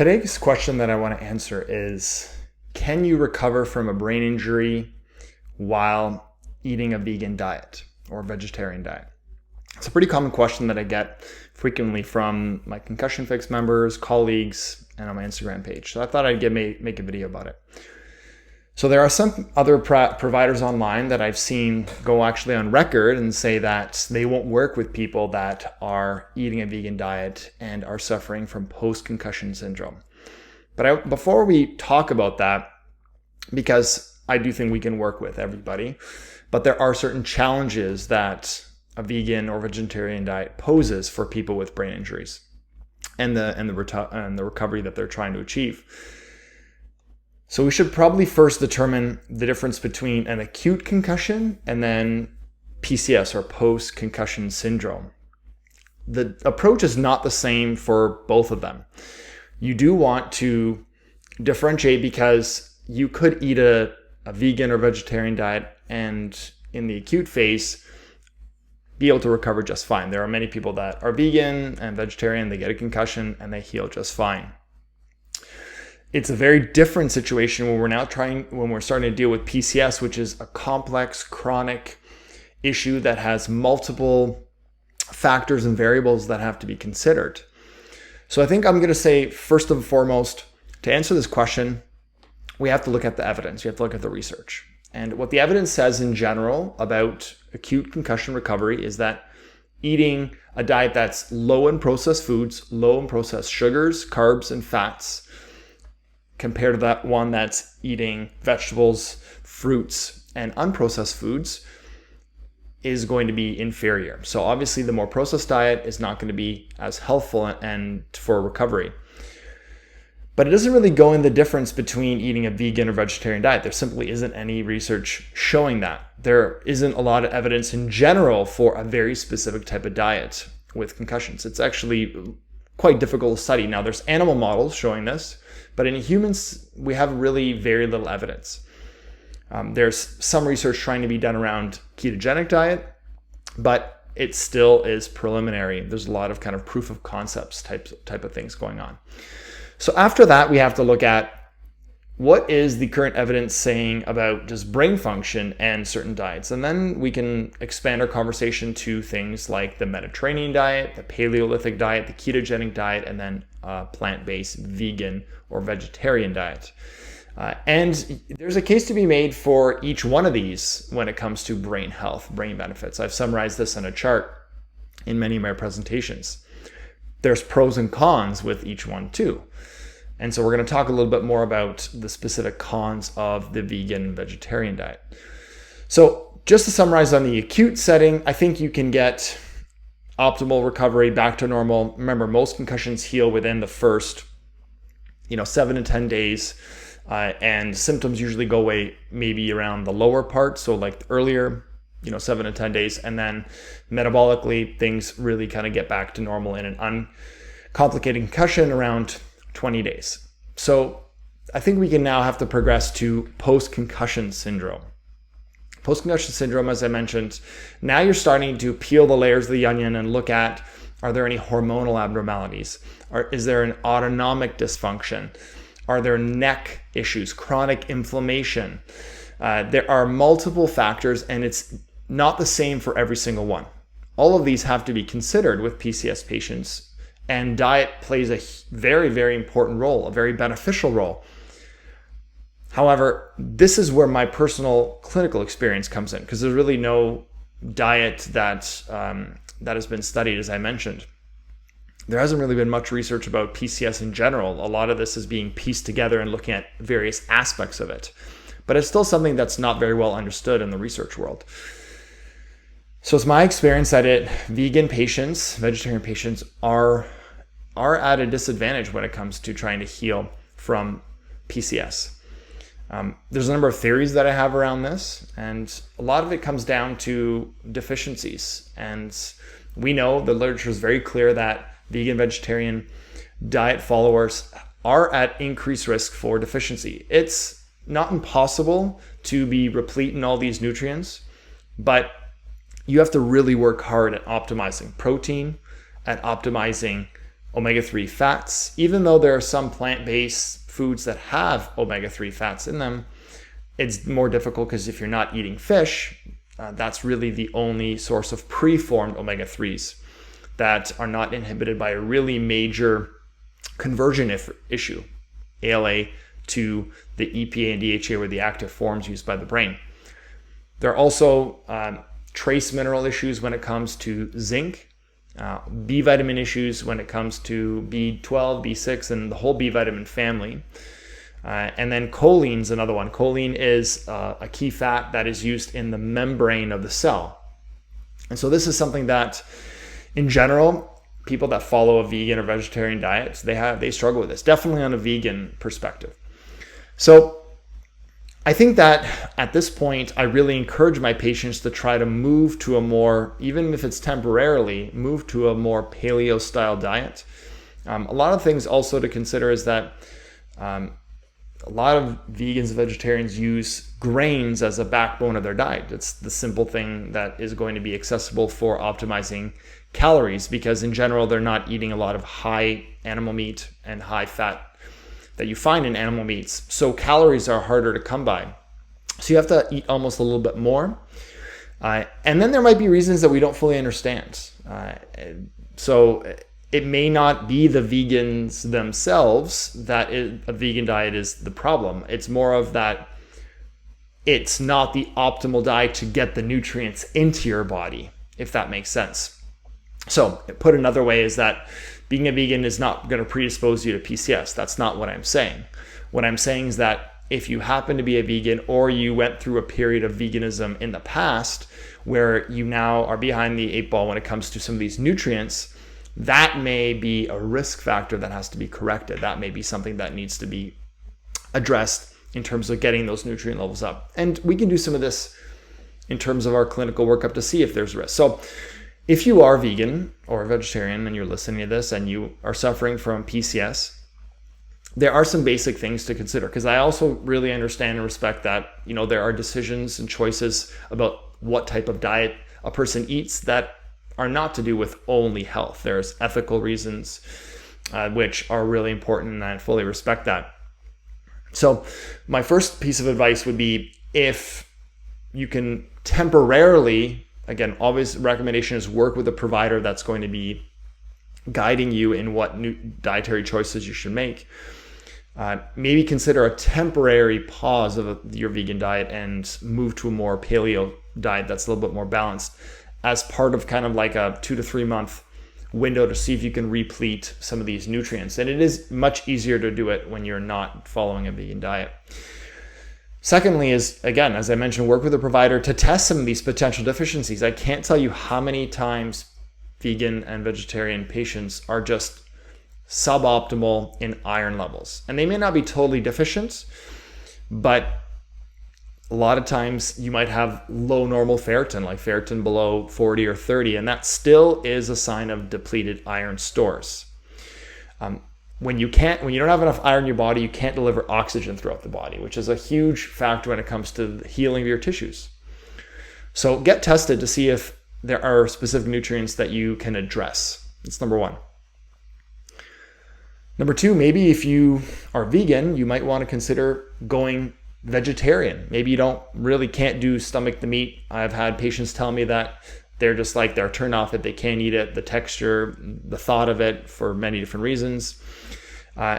Today's question that I want to answer is, can you recover from a brain injury while eating a vegan diet or vegetarian diet? It's a pretty common question that I get frequently from my Concussion Fix members, colleagues, and on my Instagram page. So I thought I'd make a video about it. So there are some other providers online that I've seen go actually on record and say that they won't work with people that are eating a vegan diet and are suffering from post concussion syndrome. But before we talk about that, because I do think we can work with everybody, but there are certain challenges that a vegan or vegetarian diet poses for people with brain injuries and the recovery that they're trying to achieve. So we should probably first determine the difference between an acute concussion and then PCS or post concussion syndrome. The approach is not the same for both of them. You do want to differentiate because you could eat a vegan or vegetarian diet and in the acute phase be able to recover just fine. There are many people that are vegan and vegetarian, they get a concussion and they heal just fine. It's a very different situation when we're starting to deal with PCS, which is a complex chronic issue that has multiple factors and variables that have to be considered. So I think I'm going to say, first and foremost, to answer this question, we have to look at the evidence. We have to look at the research. And what the evidence says in general about acute concussion recovery is that eating a diet that's low in processed foods, low in processed sugars, carbs, and fats, compared to that one that's eating vegetables, fruits, and unprocessed foods, is going to be inferior. So obviously the more processed diet is not going to be as helpful and for recovery. But it doesn't really go in the difference between eating a vegan or vegetarian diet. There simply isn't any research showing that. There isn't a lot of evidence in general for a very specific type of diet with concussions. It's actually quite difficult to study. Now there's animal models showing this, but in humans, we have really very little evidence. There's some research trying to be done around ketogenic diet, but it still is preliminary. There's a lot of kind of proof of concepts type of things going on. So after that, we have to look at what is the current evidence saying about just brain function and certain diets. And then we can expand our conversation to things like the Mediterranean diet, the Paleolithic diet, the ketogenic diet, and then plant-based vegan or vegetarian diet. And there's a case to be made for each one of these when it comes to brain health, brain benefits. I've summarized this on a chart in many of my presentations. There's pros and cons with each one too. And so we're going to talk a little bit more about the specific cons of the vegan and vegetarian diet. So just to summarize, on the acute setting, I think you can get optimal recovery back to normal. Remember, most concussions heal within the first 7 to 10 days. And symptoms usually go away maybe around the lower part. So like earlier, 7 to 10 days. And then metabolically, things really kind of get back to normal in an uncomplicated concussion around 20 days. So I think we can now have to progress to post-concussion syndrome. Post-concussion syndrome, as I mentioned, now you're starting to peel the layers of the onion and look at, are there any hormonal abnormalities? Is there an autonomic dysfunction? Are there neck issues, chronic inflammation? There are multiple factors and it's not the same for every single one. All of these have to be considered with PCS patients. And diet plays a very, very important role, a very beneficial role. However, this is where my personal clinical experience comes in, because there's really no diet that has been studied, as I mentioned. There hasn't really been much research about PCS in general. A lot of this is being pieced together and looking at various aspects of it. But it's still something that's not very well understood in the research world. So it's my experience that vegan patients, vegetarian patients are at a disadvantage when it comes to trying to heal from PCS. There's a number of theories that I have around this, and a lot of it comes down to deficiencies. And we know the literature is very clear that vegan, vegetarian diet followers are at increased risk for deficiency. It's not impossible to be replete in all these nutrients, but you have to really work hard at optimizing protein, at optimizing omega-3 fats. Even though there are some plant-based foods that have omega-3 fats in them, it's more difficult because if you're not eating fish, that's really the only source of preformed omega-3s that are not inhibited by a really major conversion issue, ALA to the EPA and DHA, or the active forms used by the brain. There are also trace mineral issues when it comes to zinc, B vitamin issues when it comes to B12, B6, and the whole B vitamin family. And then choline is another one. Choline is a key fat that is used in the membrane of the cell. And so this is something that, in general, people that follow a vegan or vegetarian diet, they struggle with this, definitely on a vegan perspective. So I think that at this point, I really encourage my patients to try to move to a more, even if it's temporarily, move to a more paleo-style diet. A lot of things also to consider is that a lot of vegans and vegetarians use grains as a backbone of their diet. It's the simple thing that is going to be accessible for optimizing calories, because in general, they're not eating a lot of high animal meat and high fat that you find in animal meats. So calories are harder to come by. So you have to eat almost a little bit more. And then there might be reasons that we don't fully understand. So it may not be the vegans themselves that a vegan diet is the problem. It's more of that it's not the optimal diet to get the nutrients into your body, if that makes sense. So put another way is that being a vegan is not going to predispose you to PCS. That's not what I'm saying. What I'm saying is that if you happen to be a vegan, or you went through a period of veganism in the past where you now are behind the 8 ball when it comes to some of these nutrients, that may be a risk factor that has to be corrected. That may be something that needs to be addressed in terms of getting those nutrient levels up. And we can do some of this in terms of our clinical workup to see if there's risk. So if you are vegan or vegetarian and you're listening to this and you are suffering from PCS, there are some basic things to consider, because I also really understand and respect that, there are decisions and choices about what type of diet a person eats that are not to do with only health. There's ethical reasons which are really important, and I fully respect that. So my first piece of advice would be, if you can temporarily, again, always recommendation is work with a provider that's going to be guiding you in what new dietary choices you should make. Maybe consider a temporary pause of your vegan diet and move to a more paleo diet that's a little bit more balanced, as part of kind of like a 2 to 3 month window to see if you can replete some of these nutrients. And it is much easier to do it when you're not following a vegan diet. Secondly is, again, as I mentioned, work with a provider to test some of these potential deficiencies. I can't tell you how many times vegan and vegetarian patients are just suboptimal in iron levels. And they may not be totally deficient, but a lot of times you might have low normal ferritin, like ferritin below 40 or 30, and that still is a sign of depleted iron stores. When you don't have enough iron in your body, you can't deliver oxygen throughout the body, which is a huge factor when it comes to the healing of your tissues. So get tested to see if there are specific nutrients that you can address. That's number one. Number two, maybe if you are vegan, you might want to consider going vegetarian. Maybe you can't do stomach the meat. I've had patients tell me that they're turned off it. They can't eat it, the texture, the thought of it, for many different reasons.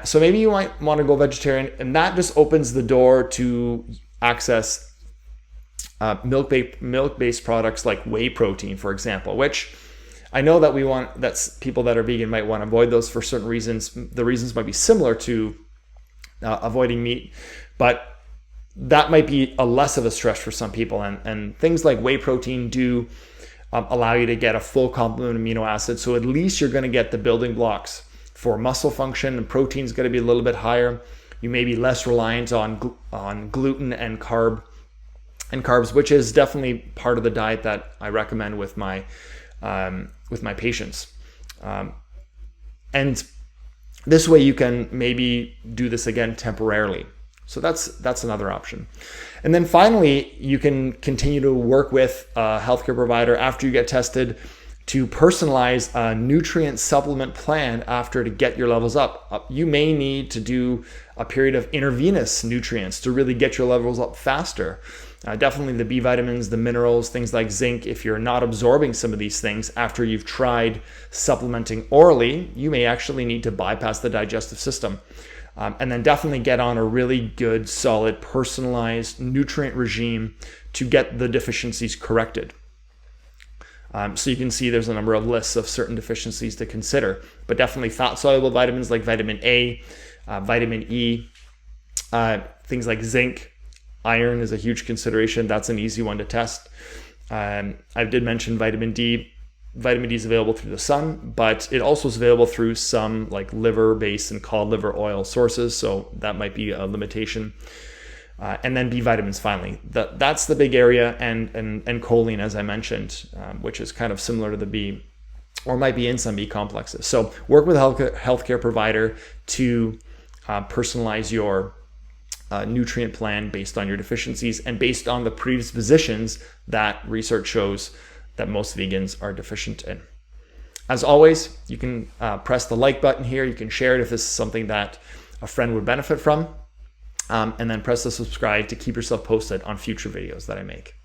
So maybe you might want to go vegetarian, and that just opens the door to access milk-based products like whey protein, for example, which I know that that's people that are vegan might want to avoid those for certain reasons. The reasons might be similar to avoiding meat, but that might be a less of a stress for some people. And things like whey protein do allow you to get a full complement of amino acids. So at least you're going to get the building blocks for muscle function, and protein is going to be a little bit higher. You may be less reliant on gluten and carbs, which is definitely part of the diet that I recommend with my patients. And this way you can maybe do this again temporarily. So that's another option. And then finally, you can continue to work with a healthcare provider after you get tested to personalize a nutrient supplement plan after to get your levels up. You may need to do a period of intravenous nutrients to really get your levels up faster. Definitely the B vitamins, the minerals, things like zinc. If you're not absorbing some of these things after you've tried supplementing orally, you may actually need to bypass the digestive system. And then definitely get on a really good, solid, personalized nutrient regime to get the deficiencies corrected. So you can see there's a number of lists of certain deficiencies to consider, but definitely fat-soluble vitamins like vitamin A, vitamin E, things like zinc, iron is a huge consideration. That's an easy one to test. I did mention vitamin D. Vitamin D is available through the sun, but it also is available through some like liver-based and cod liver oil sources, so that might be a limitation. And then B vitamins finally. That's the big area, and choline, as I mentioned, which is kind of similar to the B, or might be in some B complexes. So work with a healthcare provider to personalize your nutrient plan based on your deficiencies and based on the predispositions that research shows that most vegans are deficient in. As always, you can press the like button here. You can share it if this is something that a friend would benefit from. And then press the subscribe to keep yourself posted on future videos that I make.